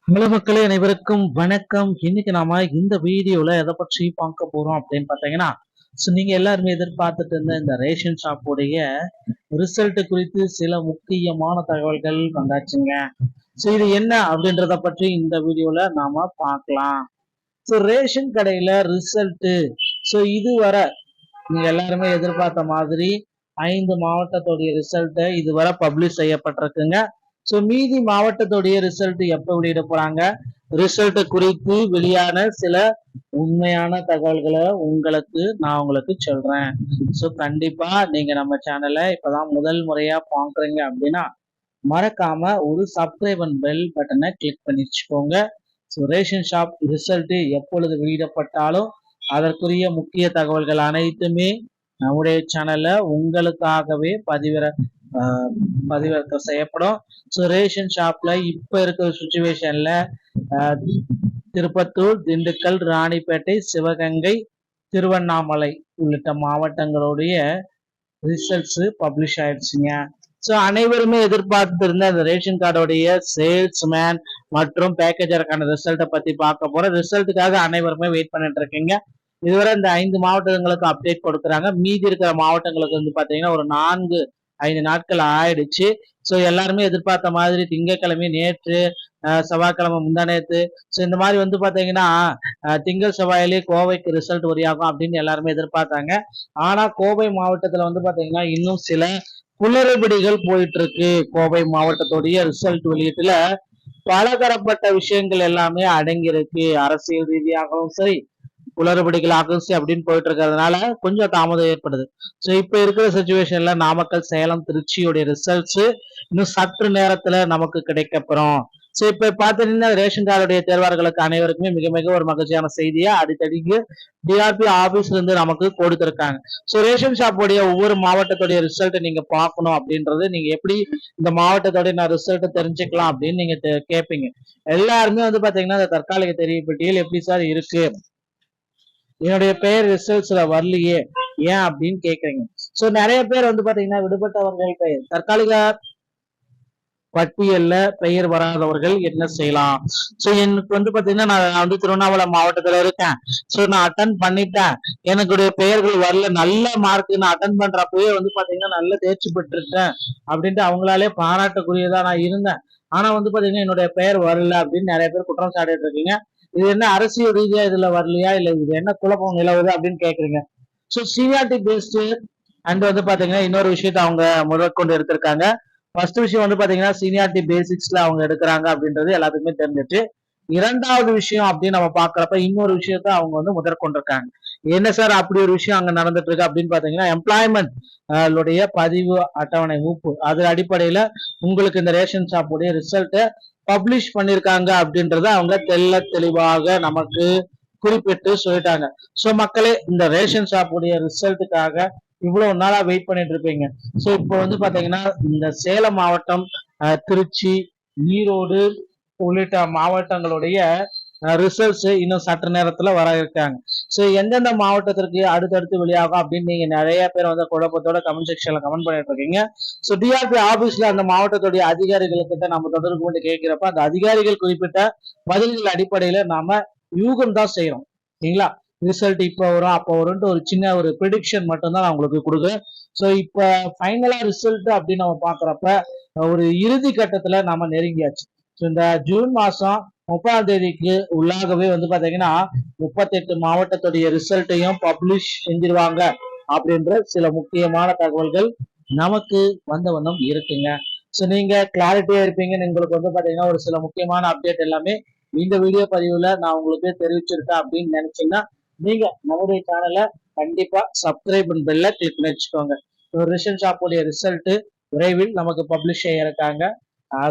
Hello மக்களே, அனைவருக்கும் வணக்கம். இன்னைக்கு நாம இந்த வீடியோல எதை பற்றி பார்க்க போறோம் அப்படின்னு பார்த்தீங்கன்னா, நீங்க எல்லாருமே எதிர்பார்த்துட்டு இருந்த இந்த ரேஷன் ஷாப்புடைய ரிசல்ட் குறித்து சில முக்கியமான தகவல்கள் வந்தாச்சுங்க. இது என்ன அப்படின்றத பற்றி இந்த வீடியோல நாம பார்க்கலாம். ரேஷன் கடையில ரிசல்ட் இதுவரை நீங்க எல்லாருமே எதிர்பார்த்த மாதிரி 5 மாவட்டத்துடைய ரிசல்ட் இதுவரை பப்ளிஷ் செய்யப்பட்டிருக்குங்க. மீதி மாவட்டத்துடைய ரிசல்ட் எப்ப வெளியிட போறாங்க, ரிசல்ட் குறித்து வெளியான சில உண்மையான தகவல்களை நான் உங்களுக்கு சொல்றேன். கண்டிப்பா நீங்க நம்ம சேனலை இப்பதான் முதல் முறையா பாக்குறீங்க அப்படின்னா மறக்காம ஒரு சப்ஸ்கிரைப் அண்ட் பெல் பட்டனை கிளிக் பண்ணி வச்சுக்கோங்க. ரேஷன் ஷாப் ரிசல்ட் எப்பொழுது வெளியிடப்பட்டாலும் அதற்குரிய முக்கிய தகவல்கள் அனைத்துமே நம்முடைய சேனல்ல உங்களுக்காகவே பதிவிறக்க செய்யப்படும். ரேஷன் ஷாப்ல இப்ப இருக்கிற சுச்சுவேஷன்ல திருப்பத்தூர், திண்டுக்கல், ராணிப்பேட்டை, சிவகங்கை, திருவண்ணாமலை உள்ளிட்ட மாவட்டங்களுடைய ரிசல்ட்ஸ் பப்ளிஷ் ஆயிடுச்சுங்க. அனைவருமே எதிர்பார்த்து இருந்த அந்த ரேஷன் கார்டுடைய சேல்ஸ்மேன் மற்றும் பேக்கேஜருக்கான ரிசல்ட்டை பத்தி பார்க்க போறோம். ரிசல்ட்டுக்காக அனைவருமே வெயிட் பண்ணிட்டு இருக்கீங்க. இதுவரை இந்த 5 மாவட்டங்களுக்கு அப்டேட் கொடுக்குறாங்க. மீதி இருக்கிற மாவட்டங்களுக்கு வந்து பாத்தீங்கன்னா ஒரு 4-5 நாட்கள் ஆயிடுச்சு. எல்லாருமே எதிர்பார்த்த மாதிரி திங்கட்கிழமை நேற்று, செவ்வாய்க்கிழமை முந்தானேத்து, இந்த மாதிரி வந்து பாத்தீங்கன்னா திங்கள் செவ்வாயிலே கோவைக்கு ரிசல்ட் வரியாகும் அப்படின்னு எல்லாருமே எதிர்பார்த்தாங்க. ஆனா கோவை மாவட்டத்துல வந்து பாத்தீங்கன்னா இன்னும் சில குளறுபடிகள் போயிட்டு இருக்கு. கோவை மாவட்டத்துடைய ரிசல்ட் வெளியீட்டுல பலதரப்பட்ட விஷயங்கள் எல்லாமே அடங்கி இருக்கு. அரசியல் ரீதியாகவும் சரி, குளறுபடிகளாகவும் சரி அப்படின்னு போயிட்டு இருக்கிறதுனால கொஞ்சம் தாமதம் ஏற்படுது. இப்ப இருக்கிற சுச்சுவேஷன்ல நாமக்கல், சேலம், திருச்சியுடைய ரிசல்ட்ஸ் இன்னும் சற்று நேரத்துல நமக்கு கிடைக்கப்பெறும். இப்ப பாத்தீங்கன்னா ரேஷன் கார்டுடைய தேர்வாளர்களுக்கு அனைவருக்குமே மிக மிக ஒரு மகிழ்ச்சியான செய்தியா அடிக்கடிக்கு டிஆர்பி ஆபீஸ்ல இருந்து நமக்கு கொடுத்திருக்காங்க. ரேஷன் ஷாப்புடைய ஒவ்வொரு மாவட்டத்துடைய ரிசல்ட் நீங்க பார்க்கணும் அப்படின்றது, நீங்க எப்படி இந்த மாவட்டத்தோடைய நான் ரிசல்ட் தெரிஞ்சுக்கலாம் அப்படின்னு நீங்க கேட்பீங்க. எல்லாருமே வந்து பாத்தீங்கன்னா இந்த தற்காலிக தெரியப்பட்டியல் எப்படி சார் இருக்கு, என்னுடைய பெயர் ரிசல்ட்ஸ்ல வரலையே ஏன் அப்படின்னு கேக்குறீங்க. நிறைய பேர் வந்து பாத்தீங்கன்னா விடுபட்டவர்கள் பெயர் தற்காலிக பட்டியல்ல பெயர் வராதவர்கள் என்ன செய்யலாம்? எனக்கு வந்து பாத்தீங்கன்னா நான் வந்து திருவண்ணாமலை மாவட்டத்துல இருக்கேன். நான் அட்டன் பண்ணிட்டேன், எனக்கு பெயர்கள் வரல, நல்ல மார்க் நான் அட்டன் பண்றப்பவே வந்து பாத்தீங்கன்னா நல்ல தேர்ச்சி பெற்றிருக்கேன் அப்படின்ட்டு அவங்களாலே பாராட்டக்கூடியதா நான் இருந்தேன். ஆனா வந்து பாத்தீங்கன்னா என்னுடைய பெயர் வரல அப்படின்னு நிறைய பேர் குற்றம் சாட்டிட்டு இருக்கீங்க. இது என்ன அரசியல் ரீதியா இதுல வரலையா, இல்ல இது என்ன குழப்பம் நிலவுது அப்படின்னு கேக்குறீங்க. சீனியாரிட்டி பேஸ்டு அண்ட் வந்து பாத்தீங்கன்னா இன்னொரு விஷயத்த அவங்க முதற்கொண்டு எடுத்திருக்காங்க. ஃபர்ஸ்ட் விஷயம் வந்து பாத்தீங்கன்னா சீனியாரிட்டி பேசிக்ஸ்ல அவங்க எடுக்கிறாங்க அப்படின்றது எல்லாத்துக்குமே தெரிஞ்சிச்சு. இரண்டாவது விஷயம் அப்படின்னு நம்ம பாக்குறப்ப இன்னொரு விஷயத்த அவங்க வந்து முதற்கொண்டிருக்காங்க. என்ன சார் அப்படி ஒரு விஷயம் அங்க நடந்துட்டு இருக்கு அப்படின்னு பாத்தீங்கன்னா எம்ப்ளாய்மெண்ட் பதிவு அட்டவணை மூப்பு அது அடிப்படையில உங்களுக்கு இந்த ரேஷன் ஷாப்புடைய ரிசல்ட் பப்ளிஷ் பண்ணிருக்காங்க அப்படின்றத அவங்க தெளிவாக நமக்கு குறிப்பிட்டு சொல்லிட்டாங்க. மக்களே, இந்த ரேஷன் ஷாப்புடைய ரிசல்ட்டுக்காக இவ்வளவு நாளா வெயிட் பண்ணிட்டு இருப்பீங்க. இப்போ வந்து பாத்தீங்கன்னா இந்த சேலம் மாவட்டம், திருச்சி, ஈரோடு உள்ளிட்ட மாவட்டங்களுடைய ரிசல்ட்ஸ் இன்னும் சற்று நேரத்துல வர இருக்காங்க. எந்தெந்த மாவட்டத்திற்கு அடுத்தடுத்து வெளியாகும் அப்படின்னு நீங்க நிறைய பேர் வந்து குழப்பத்தோட கமெண்ட் செக்ஷன்ல கமெண்ட் பண்ணிட்டு இருக்கீங்க. டிஆர்பி ஆபீஸ்ல அந்த மாவட்டத்துடைய அதிகாரிகளுக்கிட்ட நம்ம தொடர்பு கொண்டு கேட்கிறப்ப அந்த அதிகாரிகள் குறிப்பிட்ட பதில்கள் அடிப்படையில நாம யூகம் தான் செய்யறோம். சரிங்களா? ரிசல்ட் இப்ப வரும் அப்ப வரும்னு ஒரு சின்ன ஒரு ப்ரிடிக்ஷன் மட்டும் தான் நான் உங்களுக்கு கொடுக்குறேன். இப்ப ஃபைனலா ரிசல்ட் அப்படின்னு நம்ம பாக்குறப்ப ஒரு இறுதி கட்டத்துல நாம நெருங்கியாச்சு. இந்த ஜூன் மாசம் 30ஆம் தேதிக்கு உள்ளாகவே வந்து பாத்தீங்கன்னா 38 மாவட்டத்துடைய ரிசல்ட்டையும் பப்ளிஷ் செஞ்சிருவாங்க அப்படின்ற சில முக்கியமான தகவல்கள் நமக்கு வந்த வண்ணம் இருக்குங்க. நீங்க கிளாரிட்டியா இருப்பீங்கன்னு உங்களுக்கு வந்து பாத்தீங்கன்னா ஒரு சில முக்கியமான அப்டேட் எல்லாமே இந்த வீடியோ பதிவுல நான் உங்களுக்கு தெரிவிச்சிருக்கேன் அப்படின்னு நினைச்சீங்கன்னா நீங்க நம்முடைய சேனலை கண்டிப்பா சப்ஸ்கிரைப் அண்ட் பெல்ல கிளிக் பண்ணி வச்சுக்கோங்க. ரேஷன் ஷாப்புடைய ரிசல்ட் விரைவில் நமக்கு பப்ளிஷ் செய்யிருக்காங்க.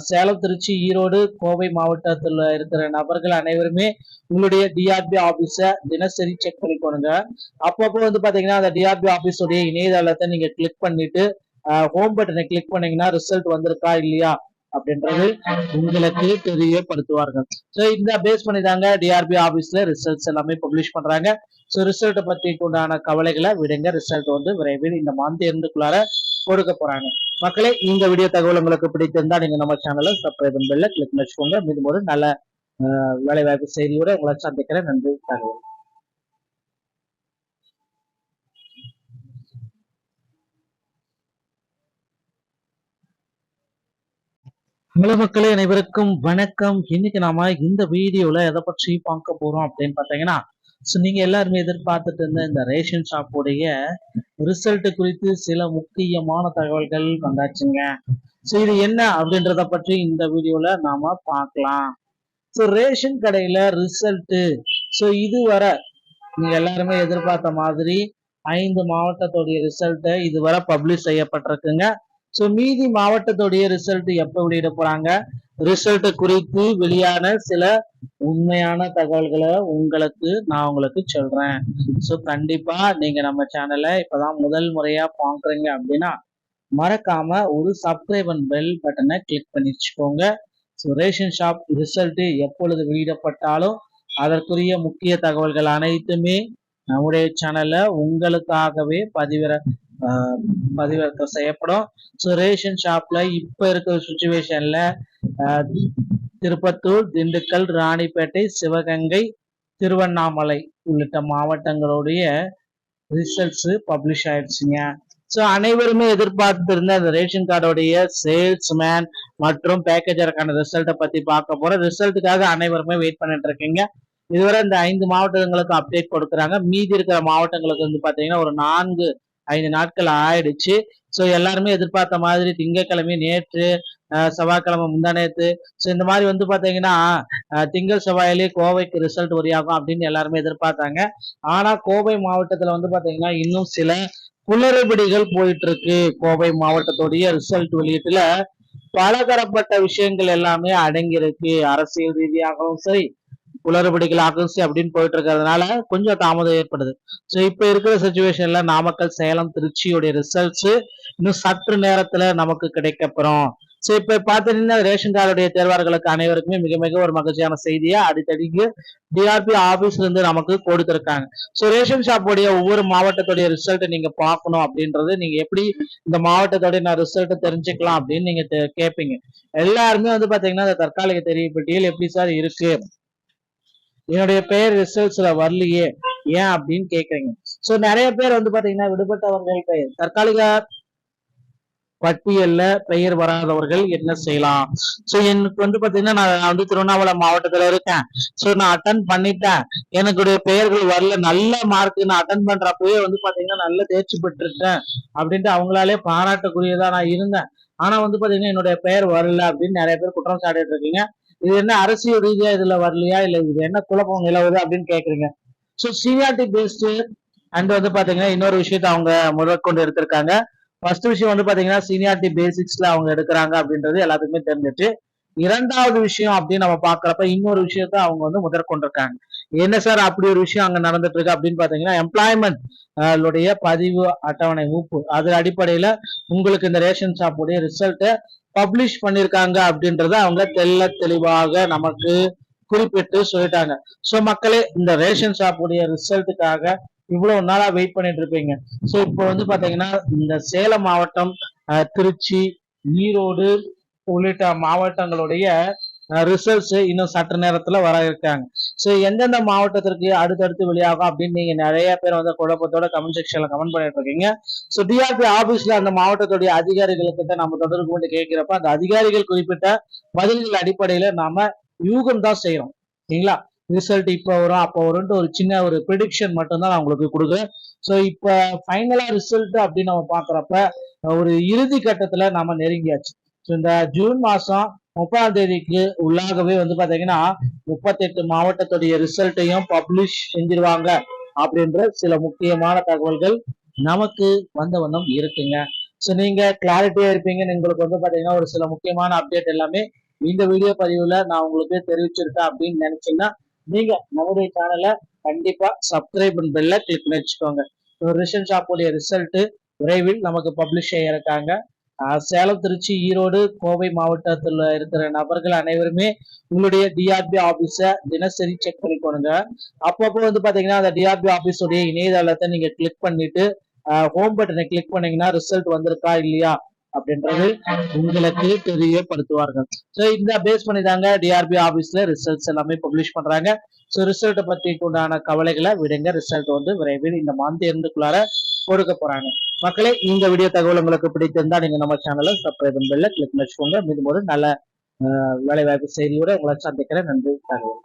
சேலம், திருச்சி, ஈரோடு, கோவை மாவட்டத்துல இருக்கிற நபர்கள் அனைவருமே உங்களுடைய டிஆர்பி ஆபீஸ தினசரி செக் பண்ணிக்கோங்க. அப்பப்போ வந்து பாத்தீங்கன்னா அந்த டிஆர்பி ஆபீஸோடைய இணையதளத்தை நீங்க கிளிக் பண்ணிட்டு ஹோம் பட்டனை கிளிக் பண்ணீங்கன்னா ரிசல்ட் வந்திருக்கா இல்லையா அப்படின்றது உங்களுக்கு தெரியப்படுத்துவார்கள். இந்த பேஸ் பண்ணி தாங்க டிஆர்பி ஆபீஸ்ல ரிசல்ட்ஸ் எல்லாமே பப்ளிஷ் பண்றாங்க. ரிசல்ட் பத்தி உண்டான கவலைகளை விடுங்க. ரிசல்ட் வந்து விரைவில் இந்த மந்த் எண்டுக்குள்ளார கொடுக்க போறாங்க. மக்களே, இந்த வீடியோ தகவல் உங்களுக்கு பிடித்திருந்தா நீங்க நம்ம சேனலை சப்ஸ்கிரைப் பெல்ல கிளிக் பண்ணிக்கோங்க. மீண்டும் ஒரு நல்ல வேலை வாய்ப்பு செய்தியோட உங்களை சந்திக்கிறேன். நன்றி. தகவல். ஹலோ மக்களே, அனைவருக்கும் வணக்கம். இன்னைக்கு நாம இந்த வீடியோல எதை பற்றி பார்க்க போறோம் அப்படின்னு பார்த்தீங்கன்னா, நீங்க எல்லாருமே எதிர்பார்த்துட்டு இருந்த இந்த ரேஷன் ஷாப்புடைய ரிசல்ட் குறித்து சில முக்கியமான தகவல்கள் வந்தாச்சுங்க. இது என்ன அப்படின்றத பற்றி இந்த வீடியோல நாம பார்க்கலாம். ரேஷன் கடையில ரிசல்ட் இதுவரை நீங்க எல்லாருமே எதிர்பார்த்த மாதிரி 5 மாவட்டத்துடைய ரிசல்ட் இதுவரை பப்ளிஷ் செய்யப்பட்டிருக்குங்க. மீதி மாவட்டத்துடைய ரிசல்ட் எப்ப வெளியிட போறாங்க, ரிசல்ட் குறித்து வெளியான சில உண்மையான தகவல்களை நான் உங்களுக்கு சொல்றேன். கண்டிப்பா நீங்க நம்ம சேனலை இப்பதான் முதல் முறையா பாக்குறீங்க அப்படின்னா மறக்காம ஒரு சப்ஸ்கிரைப் அண்ட் பெல் பட்டனை கிளிக் பண்ணி வச்சுக்கோங்க. ரேஷன் ஷாப் ரிசல்ட் எப்பொழுது வெளியிடப்பட்டாலும் அதற்குரிய முக்கிய தகவல்கள் அனைத்துமே நம்முடைய சேனல்ல உங்களுக்காகவே பதிவிறக்கம் செய்யப்படும். ரேஷன் ஷாப்ல இப்ப இருக்கிற சுச்சுவேஷன்ல திருப்பத்தூர், திண்டுக்கல், ராணிப்பேட்டை, சிவகங்கை, திருவண்ணாமலை உள்ளிட்ட மாவட்டங்களுடைய ரிசல்ட்ஸ் பப்ளிஷ் ஆயிடுச்சுங்க. அனைவருமே எதிர்பார்த்து இருந்த அந்த ரேஷன் கார்டுடைய சேல்ஸ்மேன் மற்றும் பேக்கேஜருக்கான ரிசல்ட்டை பத்தி பார்க்க போறோம். ரிசல்ட்டுக்காக அனைவருமே வெயிட் பண்ணிட்டு இருக்கீங்க. இதுவரை இந்த 5 மாவட்டங்களுக்கு அப்டேட் கொடுக்குறாங்க. மீதி இருக்கிற மாவட்டங்களுக்கு வந்து பாத்தீங்கன்னா ஒரு 4-5 நாட்கள் ஆயிடுச்சு. எல்லாருமே எதிர்பார்த்த மாதிரி திங்கட்கிழமை, நேற்று, செவ்வாய்க்கிழமை, முந்தானேத்து இந்த மாதிரி வந்து பாத்தீங்கன்னா திங்கள் செவ்வாயிலே கோவைக்கு ரிசல்ட் வரியாகும் அப்படின்னு எல்லாருமே எதிர்பார்த்தாங்க. ஆனா கோவை மாவட்டத்துல வந்து பாத்தீங்கன்னா இன்னும் சில குளறுபடிகள் போயிட்டு இருக்கு. கோவை மாவட்டத்துடைய ரிசல்ட் வெளியீட்டுல பலதரப்பட்ட விஷயங்கள் எல்லாமே அடங்கியிருக்கு. அரசியல் ரீதியாகவும் சரி, குளறுபடிகளாகவும் சரி அப்படின்னு போயிட்டு இருக்கிறதுனால கொஞ்சம் தாமதம் ஏற்படுது. இப்ப இருக்கிற சிச்சுவேஷன்ல நாமக்கல், சேலம், திருச்சியுடைய ரிசல்ட்ஸ் இன்னும் சற்று நேரத்துல நமக்கு கிடைக்கப்பெறும். இப்ப பாத்தீங்கன்னா ரேஷன் கார்டுடைய தேர்வாளர்களுக்கு அனைவருக்குமே மிக மிக ஒரு மகிழ்ச்சியான செய்தியா அடிக்கடிக்கு டிஆர்பி ஆபீஸ்ல இருந்து நமக்கு கொடுத்திருக்காங்க. ரேஷன் ஷாப்புடைய ஒவ்வொரு மாவட்டத்துடைய ரிசல்ட் நீங்க பார்க்கணும் அப்படின்றது, நீங்க எப்படி இந்த மாவட்டத்துடைய நான் ரிசல்ட் தெரிஞ்சுக்கலாம் அப்படின்னு நீங்க கேட்பீங்க. எல்லாருமே வந்து பாத்தீங்கன்னா இந்த தற்காலிக தெரியப்பட்டியல் எப்படி சார் இருக்கு, என்னுடைய பெயர் ரிசல்ட்ஸ்ல வரலையே ஏன் அப்படின்னு கேக்குறீங்க. நிறைய பேர் வந்து பாத்தீங்கன்னா விடுபட்டவர்கள் பெயர் தற்காலிக பட்டியல்ல பெயர் வராதவர்கள் என்ன செய்யலாம். எனக்கு வந்து பாத்தீங்கன்னா நான் வந்து திருவண்ணாமலை மாவட்டத்துல இருக்கேன். நான் அட்டன் பண்ணிட்டேன், எனக்கு பெயர்கள் வரல, நல்ல மார்க் நான் அட்டன் பண்றப்பவே வந்து பாத்தீங்கன்னா நல்ல தேர்ச்சி பெற்றிருக்கேன் அப்படின்ட்டு அவங்களாலே பாராட்டக்கூடியதா நான் இருந்தேன். ஆனா வந்து பாத்தீங்கன்னா என்னுடைய பெயர் வரல அப்படின்னு நிறைய பேர் குற்றம் சாட்டிட்டு இருக்கீங்க. இது என்ன அரசியல் ரீதியா இதுல வரலையா, இல்ல இது என்ன குழப்பம் நிலவுது அப்படின்னு கேக்குறீங்க. சீனியாரிட்டி பேஸ்டு அண்ட் வந்து பாத்தீங்கன்னா இன்னொரு விஷயத்த அவங்க முதற்கொண்டு எடுத்திருக்காங்க. ஃபர்ஸ்ட் விஷயம் வந்து பாத்தீங்கன்னா சீனியாரிட்டி பேசிக்ஸ்ல அவங்க எடுக்கிறாங்க அப்படின்றது எல்லாத்துக்குமே தெரிஞ்சிச்சு. இரண்டாவது விஷயம் அப்படின்னு நம்ம பாக்குறப்ப இன்னொரு விஷயத்த அவங்க வந்து முதற்கொண்டிருக்காங்க. என்ன சார் அப்படி ஒரு விஷயம் அங்க நடந்துட்டு இருக்கு அப்படின்னு பாத்தீங்கன்னா எம்ப்ளாய்மெண்ட் பதிவு அட்டவணை மூப்பு அது அடிப்படையில உங்களுக்கு இந்த ரேஷன் ஷாப்புடைய ரிசல்ட் பப்ளிஷ் பண்ணிருக்காங்க அப்படின்றத அவங்க தெளிவாக நமக்கு குறிப்பிட்டு சொல்லிட்டாங்க. மக்களே, இந்த ரேஷன் ஷாப்புடைய ரிசல்ட்டுக்காக இவ்வளவு நாளா வெயிட் பண்ணிட்டு இருப்பீங்க. இப்போ வந்து பாத்தீங்கன்னா இந்த சேலம் மாவட்டம், திருச்சி, ஈரோடு உள்ளிட்ட மாவட்டங்களுடைய ரிசல்ட்ஸ் இன்னும் சற்று நேரத்துல வர இருக்காங்க. எந்தெந்த மாவட்டத்திற்கு அடுத்தடுத்து வெளியாகும் அப்படின்னு நீங்க நிறைய பேர் வந்து குழப்பத்தோட கமெண்ட் செக்ஷன்ல கமெண்ட் பண்ணிட்டு இருக்கீங்க. டிஆர்பி ஆபீஸ்ல அந்த மாவட்டத்துடைய அதிகாரிகளுக்கிட்ட நம்ம தொடர்பு கொண்டு கேட்கிறப்ப அந்த அதிகாரிகள் குறிப்பிட்ட பதில்கள் அடிப்படையில நாம யூகம் தான் செய்யறோம். சரிங்களா? ரிசல்ட் இப்ப வரும் அப்ப வரும்னு ஒரு சின்ன ஒரு ப்ரிடிக்ஷன் மட்டும் தான் நான் உங்களுக்கு கொடுக்குறேன். இப்ப ஃபைனலா ரிசல்ட் அப்படின்னு நம்ம பாக்குறப்ப ஒரு இறுதி கட்டத்துல நாம நெருங்கியாச்சு. இந்த ஜூன் மாசம் 30ஆம் தேதிக்கு உள்ளாகவே வந்து பாத்தீங்கன்னா 38 மாவட்டத்துடைய ரிசல்ட்டையும் பப்ளிஷ் செஞ்சிருவாங்க அப்படின்ற சில முக்கியமான தகவல்கள் நமக்கு வந்த வண்ணம் இருக்குங்க. நீங்க கிளாரிட்டியா இருப்பீங்கன்னு உங்களுக்கு வந்து பாத்தீங்கன்னா ஒரு சில முக்கியமான அப்டேட் எல்லாமே இந்த வீடியோ பதிவுல நான் உங்களுக்கு தெரிவிச்சிருக்கேன் அப்படின்னு நினைச்சீங்கன்னா நீங்க நம்முடைய சேனலை கண்டிப்பா சப்ஸ்கிரைப் அண்ட் பெல்ல கிளிக் பண்ணி வச்சுக்கோங்க. ரேஷன் ஷாப்புடைய ரிசல்ட் விரைவில் நமக்கு பப்ளிஷ் செய்யிருக்காங்க. சேலம், திருச்சி, ஈரோடு, கோவை மாவட்டத்துல இருக்கிற நபர்கள் அனைவருமே உங்களுடைய டிஆர்பி ஆபீஸ தினசரி செக் பண்ணிக்கோங்க. அப்பப்போ வந்து பாத்தீங்கன்னா அந்த டிஆர்பி ஆபீஸோடைய இணையதளத்தை நீங்க கிளிக் பண்ணிட்டு ஹோம் பட்டனை கிளிக் பண்ணீங்கன்னா ரிசல்ட் வந்திருக்கா இல்லையா அப்படின்றது உங்களுக்கு தெரியப்படுத்துவார்கள். ஸோ இந்த பேஸ் பண்ணி தாங்க டிஆர்பி ஆபீஸ்ல ரிசல்ட்ஸ் எல்லாமே பப்ளிஷ் பண்றாங்க. ஸோ ரிசல்ட்டை பத்தி உண்டான கவலைகளை விடுங்க. ரிசல்ட் வந்து விரைவில் இந்த மந்த் எண்டுக்குள்ளார கொடுக்க போறாங்க. மக்களே, இந்த வீடியோ தகவல் உங்களுக்கு பிடித்திருந்தா நீங்க நம்ம சேனலை சப்ஸ்கிரைப் பெல்ல கிளிக் பண்ணிக்கோங்க. மீண்டும் ஒரு நல்ல வேலை வாய்ப்பு செய்தியோட உங்களை சந்திக்கிறேன். நன்றி தகவல்.